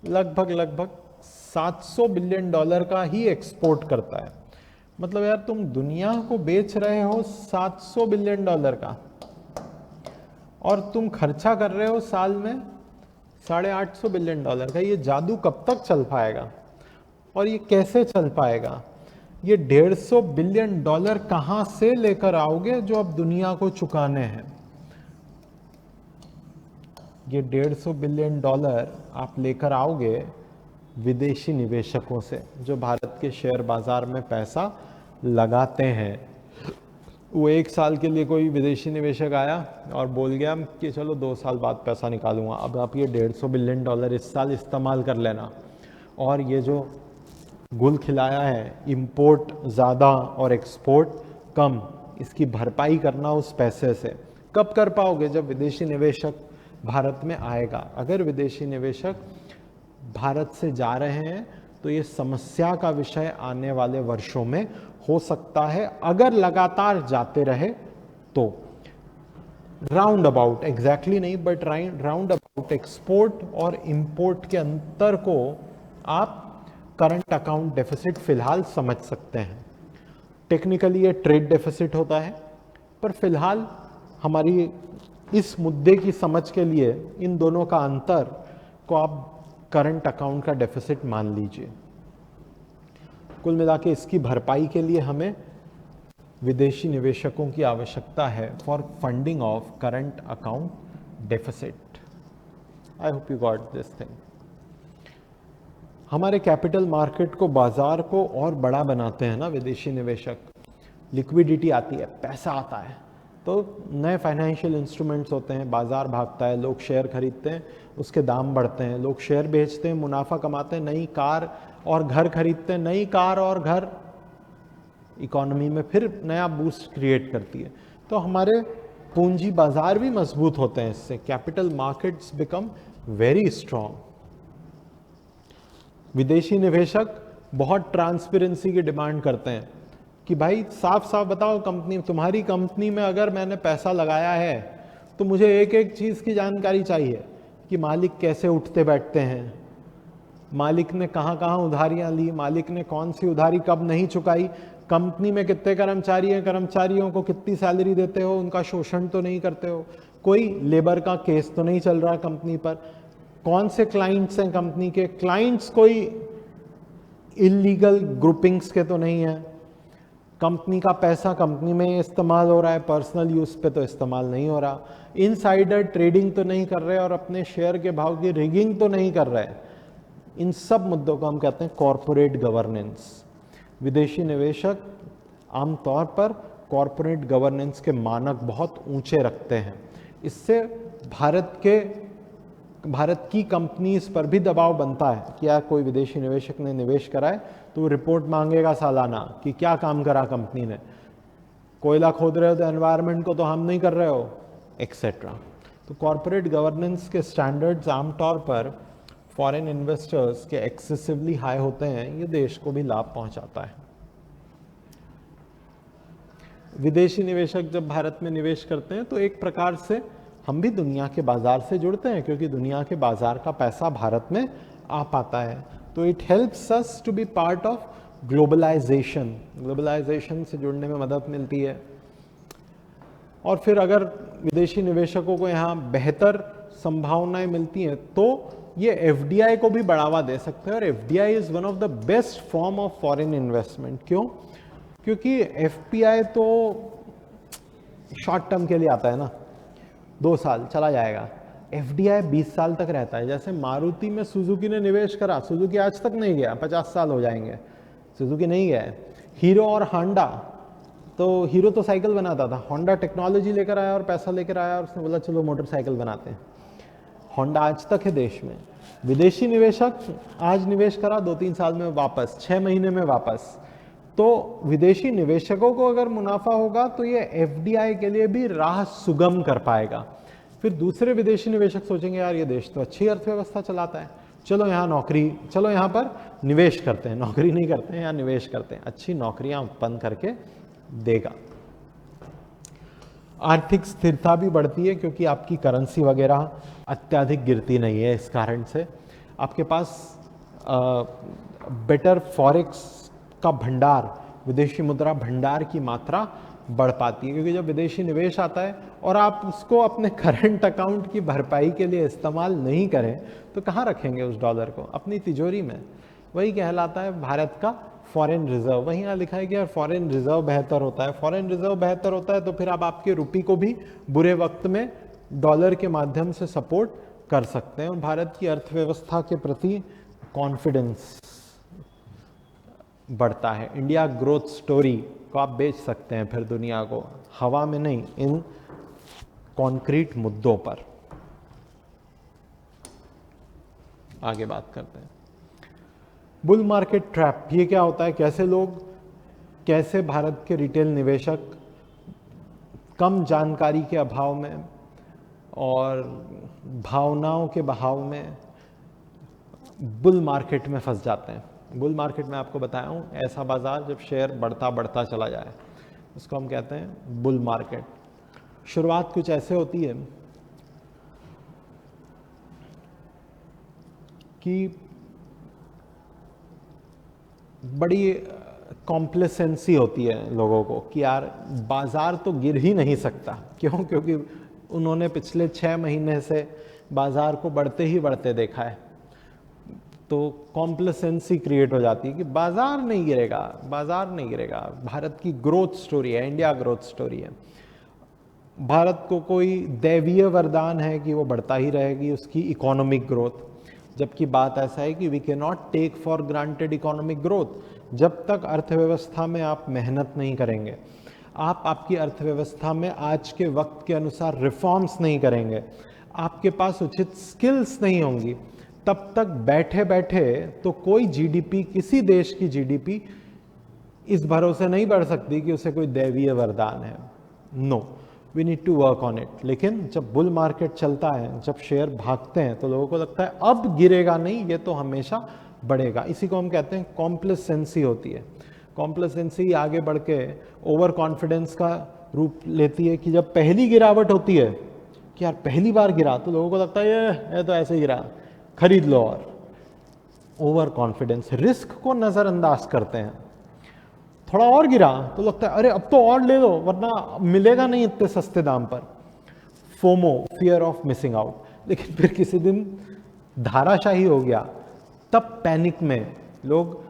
लगभग 700 बिलियन डॉलर का ही एक्सपोर्ट करता है। मतलब यार तुम दुनिया को बेच रहे हो 700 बिलियन डॉलर का, और तुम खर्चा कर रहे हो साल में 850 बिलियन डॉलर का। ये जादू कब तक चल पाएगा और ये कैसे चल पाएगा? ये 150 बिलियन डॉलर कहां से लेकर आओगे जो अब दुनिया को चुकाने हैं? ये 150 बिलियन डॉलर आप लेकर आओगे विदेशी निवेशकों से, जो भारत के शेयर बाजार में पैसा लगाते हैं। वो एक साल के लिए कोई विदेशी निवेशक आया और बोल गया कि चलो 2 साल बाद पैसा निकालूंगा, अब आप ये 150 बिलियन डॉलर इस साल इस्तेमाल कर लेना, और ये जो गुल खिलाया है, इंपोर्ट ज़्यादा और एक्सपोर्ट कम, इसकी भरपाई करना उस पैसे से। कब कर पाओगे? जब विदेशी निवेशक भारत में आएगा। अगर विदेशी निवेशक भारत से जा रहे हैं तो ये समस्या का विषय आने वाले वर्षों में हो सकता है अगर लगातार जाते रहे तो। राउंड अबाउट, एग्जैक्टली नहीं बट राउंड अबाउट एक्सपोर्ट और इंपोर्ट के अंतर को आप करंट अकाउंट डेफिसिट फिलहाल समझ सकते हैं। टेक्निकली ये ट्रेड डेफिसिट होता है, पर फिलहाल हमारी इस मुद्दे की समझ के लिए इन दोनों का अंतर को आप करंट अकाउंट का डेफिसिट मान लीजिए। कुल मिला के इसकी भरपाई के लिए हमें विदेशी निवेशकों की आवश्यकता है for funding of current account deficit. I hope you got this thing. हमारे कैपिटल मार्केट को, बाजार को और बड़ा बनाते हैं ना विदेशी निवेशक। लिक्विडिटी आती है, पैसा आता है, तो नए फाइनेंशियल इंस्ट्रूमेंट्स होते हैं, बाजार भागता है, लोग शेयर खरीदते हैं, उसके दाम बढ़ते हैं, लोग शेयर बेचते हैं, मुनाफा कमाते हैं, नई कार और घर खरीदते हैं, नई कार और घर इकोनॉमी में फिर नया बूस्ट क्रिएट करती है। तो हमारे पूंजी बाजार भी मजबूत होते हैं इससे। Capital markets become very strong. विदेशी निवेशक बहुत ट्रांसपेरेंसी की डिमांड करते हैं कि भाई साफ साफ बताओ, कंपनी, तुम्हारी कंपनी में अगर मैंने पैसा लगाया है तो मुझे एक एक चीज की जानकारी चाहिए कि मालिक कैसे उठते बैठते हैं, मालिक ने कहां कहां उधारियां ली, मालिक ने कौन सी उधारी कब नहीं चुकाई, कंपनी में कितने कर्मचारी हैं, कर्मचारियों को कितनी सैलरी देते हो, उनका शोषण तो नहीं करते हो, कोई लेबर का केस तो नहीं चल रहा कंपनी पर, कौन से क्लाइंट्स हैं कंपनी के, क्लाइंट्स कोई इलीगल ग्रुपिंग्स के तो नहीं है, कंपनी का पैसा कंपनी में इस्तेमाल हो रहा है, पर्सनल यूज पे तो इस्तेमाल नहीं हो रहा, इनसाइडर ट्रेडिंग तो नहीं कर रहे और अपने शेयर के भाव की रिगिंग तो नहीं कर रहे। इन सब मुद्दों को हम कहते हैं कॉरपोरेट गवर्नेंस। विदेशी निवेशक आमतौर पर कॉरपोरेट गवर्नेंस के मानक बहुत ऊंचे रखते हैं। इससे भारत की कंपनीज पर भी दबाव बनता है कि यार कोई विदेशी निवेशक ने निवेश कराए तो वो रिपोर्ट मांगेगा सालाना कि क्या काम करा कंपनी ने, कोयला खोद रहे हो तो एनवायरनमेंट को तो हम नहीं कर रहे हो, एक्सेट्रा। तो कॉरपोरेट गवर्नेंस के स्टैंडर्ड्स आमतौर पर फॉरेन इन्वेस्टर्स के एक्सेसिवली हाई होते हैं, ये देश को भी लाभ पहुंचाता है। विदेशी निवेशक जब भारत में निवेश करते हैं तो एक प्रकार से हम भी दुनिया के बाजार से जुड़ते हैं, क्योंकि दुनिया के बाजार का पैसा भारत में आ पाता है। तो it helps us to be part of globalisation. Globalisation से जुड़ने में मदद मिलती है। और फिर अगर विदेशी निवेशकों को यहाँ बेहतर संभावनाएं मिलती हैं तो ये एफडीआई को भी बढ़ावा दे सकते हैं। और FDI is one of the best form of foreign investment. क्यों? क्योंकि एफपीआई तो शॉर्ट टर्म के लिए आता है ना, 2 साल चला जाएगा। एफडीआई 20 साल तक रहता है। जैसे मारुति में सुजुकी ने निवेश करा, सुजुकी आज तक नहीं गया, 50 साल हो जाएंगे, सुजुकी नहीं गया है। हीरो और होंडा, तो हीरो तो साइकिल बनाता था, होंडा टेक्नोलॉजी लेकर आया और पैसा लेकर आया और उसने बोला चलो मोटरसाइकिल बनाते हैं। होंडा आज तक है देश में। विदेशी निवेशक आज निवेश करा, 2-3 साल में वापस, 6 महीने में वापस। तो विदेशी निवेशकों को अगर मुनाफा होगा तो ये एफडीआई के लिए भी राह सुगम कर पाएगा। फिर दूसरे विदेशी निवेशक सोचेंगे यार ये देश तो अच्छी अर्थव्यवस्था चलाता है, चलो यहाँ नौकरी, चलो यहाँ पर निवेश करते हैं, नौकरी नहीं करते हैं, यहाँ निवेश करते हैं, अच्छी नौकरियां उत्पन्न करके देगा। आर्थिक स्थिरता भी बढ़ती है क्योंकि आपकी करेंसी वगैरह अत्यधिक गिरती नहीं है। इस कारण से आपके पास बेटर फॉरेक्स का भंडार, विदेशी मुद्रा भंडार की मात्रा बढ़ पाती है। क्योंकि जब विदेशी निवेश आता है और आप उसको अपने करंट अकाउंट की भरपाई के लिए इस्तेमाल नहीं करें तो कहाँ रखेंगे उस डॉलर को? अपनी तिजोरी में। वही कहलाता है भारत का फॉरेन रिजर्व। वहीं यहाँ लिखा है कि यार फॉरेन रिजर्व बेहतर होता है। फॉरेन रिजर्व बेहतर होता है तो फिर आप आपके रुपये को भी बुरे वक्त में डॉलर के माध्यम से सपोर्ट कर सकते हैं। और भारत की अर्थव्यवस्था के प्रति कॉन्फिडेंस बढ़ता है। इंडिया ग्रोथ स्टोरी को आप बेच सकते हैं फिर दुनिया को, हवा में नहीं, इन कॉन्क्रीट मुद्दों पर। आगे बात करते हैं बुल मार्केट ट्रैप। ये क्या होता है? कैसे भारत के रिटेल निवेशक कम जानकारी के अभाव में और भावनाओं के बहाव में बुल मार्केट में फंस जाते हैं। बुल मार्केट में आपको बताया हूँ ऐसा बाजार जब शेयर बढ़ता बढ़ता चला जाए, उसको हम कहते हैं बुल मार्केट। शुरुआत कुछ ऐसे होती है कि बड़ी कॉम्प्लेसेंसी होती है लोगों को कि यार बाजार तो गिर ही नहीं सकता। क्यों? क्योंकि उन्होंने पिछले 6 महीने से बाजार को बढ़ते ही बढ़ते देखा है। तो कॉम्प्लेसेंसी क्रिएट हो जाती है कि बाजार नहीं गिरेगा, बाजार नहीं गिरेगा। भारत की ग्रोथ स्टोरी है, इंडिया ग्रोथ स्टोरी है। भारत को कोई दैवीय वरदान है कि वो बढ़ता ही रहेगी उसकी इकोनॉमिक ग्रोथ, जबकि बात ऐसा है कि we can not take for granted economic growth. जब तक अर्थव्यवस्था में आप मेहनत नहीं करेंगे, आप आपकी अर्थव्यवस्था में आज के वक्त के अनुसार रिफॉर्म्स नहीं करेंगे, आपके पास उचित स्किल्स नहीं होंगी, तब तक बैठे बैठे तो कोई जीडीपी, किसी देश की जीडीपी इस भरोसे नहीं बढ़ सकती कि उसे कोई दैवीय वरदान है। No, we need to work on it. लेकिन जब बुल मार्केट चलता है, जब शेयर भागते हैं, तो लोगों को लगता है अब गिरेगा नहीं, ये तो हमेशा बढ़ेगा। इसी को हम कहते हैं कॉम्प्लेसेंसी होती है। कॉम्प्लेसेंसी आगे बढ़ के ओवर कॉन्फिडेंस का रूप लेती है कि जब पहली गिरावट होती है कि यार पहली बार गिरा, तो लोगों को लगता है ये तो ऐसे गिरा, खरीद लो। और ओवर कॉन्फिडेंस, रिस्क को नजरअंदाज करते हैं। थोड़ा और गिरा तो लगता है अरे अब तो और ले लो वरना मिलेगा नहीं इतने सस्ते दाम पर। FOMO, fear of missing out. लेकिन फिर किसी दिन धाराशाही हो गया, तब पैनिक में लोग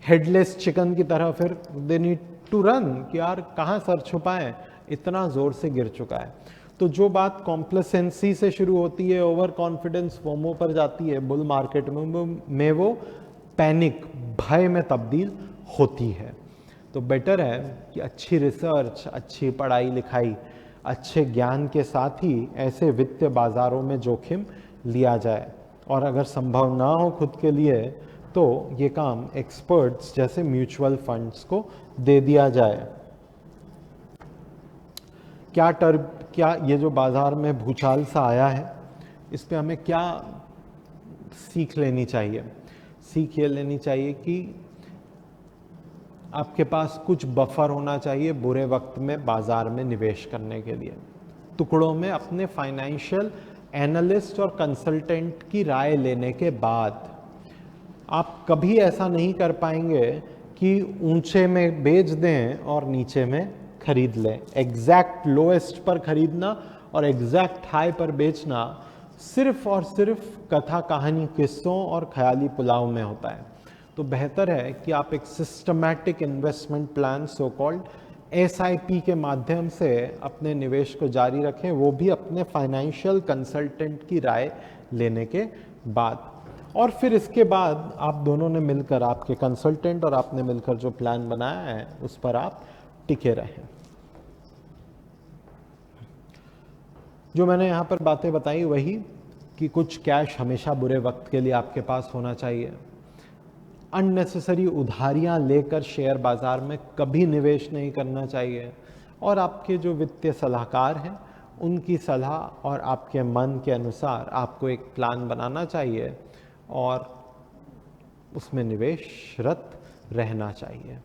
हेडलेस चिकन की तरह फिर दे नीड टू रन कि यार कहाँ सर छुपाएं, इतना जोर से गिर चुका है। तो जो बात कॉम्प्लेसेंसी से शुरू होती है, ओवर कॉन्फिडेंस, फोमो पर जाती है, बुल मार्केट में वो पैनिक, भय में तब्दील होती है। तो बेटर है कि अच्छी रिसर्च, अच्छी पढ़ाई लिखाई, अच्छे ज्ञान के साथ ही ऐसे वित्तीय बाजारों में जोखिम लिया जाए। और अगर संभव ना हो खुद के लिए, तो ये काम एक्सपर्ट्स जैसे म्यूचुअल फंड्स को दे दिया जाए। क्या ये जो बाजार में भूचाल सा आया है, इस पे हमें क्या सीख लेनी चाहिए? सीख ये लेनी चाहिए कि आपके पास कुछ बफर होना चाहिए बुरे वक्त में बाजार में निवेश करने के लिए। टुकड़ों में अपने फाइनेंशियल एनालिस्ट और कंसल्टेंट की राय लेने के बाद आप कभी ऐसा नहीं कर पाएंगे कि ऊंचे में बेच दें और नीचे में खरीद लें। एग्जैक्ट लोएस्ट पर खरीदना और एग्जैक्ट हाई पर बेचना सिर्फ और सिर्फ कथा कहानी, किस्सों और ख्याली पुलाव में होता है। तो बेहतर है कि आप एक systematic investment plan, so called SIP के माध्यम से अपने निवेश को जारी रखें, वो भी अपने फाइनेंशियल कंसल्टेंट की राय लेने के बाद। और फिर इसके बाद आप दोनों ने मिलकर, आपके कंसल्टेंट और आपने मिलकर जो प्लान बनाया है उस पर आप टिके रहें। जो मैंने यहाँ पर बातें बताई वही कि कुछ कैश हमेशा बुरे वक्त के लिए आपके पास होना चाहिए। अननेसेसरी उधारियां लेकर शेयर बाजार में कभी निवेश नहीं करना चाहिए। और आपके जो वित्तीय सलाहकार हैं उनकी सलाह और आपके मन के अनुसार आपको एक प्लान बनाना चाहिए और उसमें निवेशरत रहना चाहिए।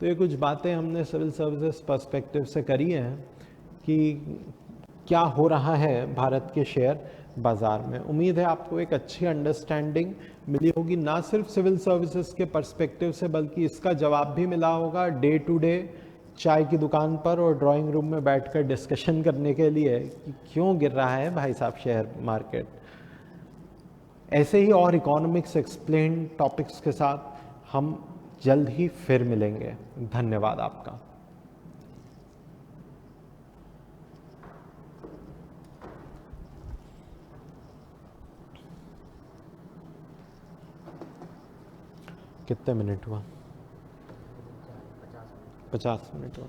तो ये कुछ बातें हमने सिविल सर्विसेज पर्सपेक्टिव से करी हैं कि क्या हो रहा है भारत के शेयर बाजार में। उम्मीद है आपको एक अच्छी अंडरस्टैंडिंग मिली होगी, ना सिर्फ सिविल सर्विसेज के पर्सपेक्टिव से, बल्कि इसका जवाब भी मिला होगा डे टू डे चाय की दुकान पर और ड्राइंग रूम में बैठकर डिस्कशन करने के लिए कि क्यों गिर रहा है भाई साहब शेयर मार्केट। ऐसे ही और इकोनॉमिक्स एक्सप्लेन टॉपिक्स के साथ हम जल्द ही फिर मिलेंगे। धन्यवाद आपका। कितने मिनट हुआ? 50 मिनट हुआ।